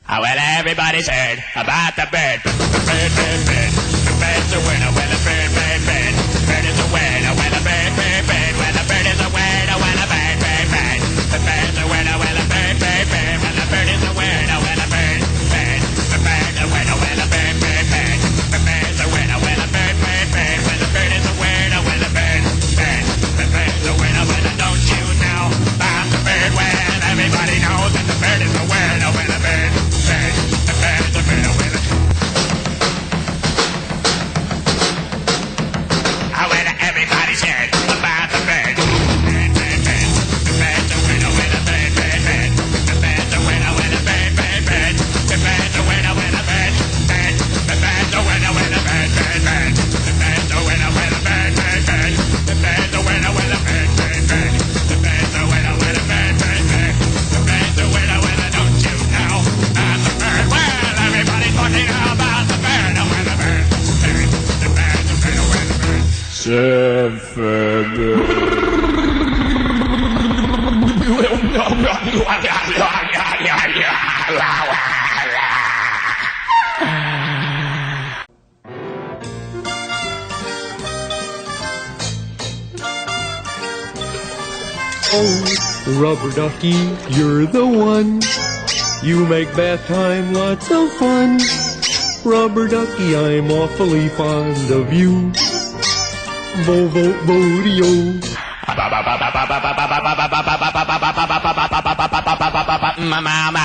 Well, everybody's heard about the bird. Bird, bird, bird. The bird's a winner. Well, a bird, bird, bird. Bird is a winner. Well, a bird, bird, bird. Well, a bird is a winner. Well, a bird, bird, bird. The bird's a winner. Well, a bird, bird, bird. Well, a bird is a winner. Well, a bird, bird. The bird's a winner. Well, a bird, bird, bird. The bird's a winner. Well, a bird, bird, bird. Well, the bird is a winner. Well, a bird, bird. The bird's a winner. Well, don't you know about the bird? Well, everybody knows that the bird is a winner. Well, a bird. Everybody's heard about the bird. Bird, bird, bird. The bird's a winner with a bird, bird, bird. The bird's a winner with a bird, bird, bird. The bird's a winner with a bird, bird. The bird's a winner with a bird, bird, bird. The bird's a winner with a bird, bird, bird. The bird's a winner with a bird, bird, bird. The bird's a winner with a bird, bird, bird. The bird's a winner with a don't you know about the bird? Well, everybody's talking about the bird, with a bird, bird. The bird's a winner with a bird. Surfin Oh, rubber ducky, you're the one. You make bath time lots of fun. Rubber ducky, I'm awfully fond of you. Vo-vo-vo-dee-o. Mama,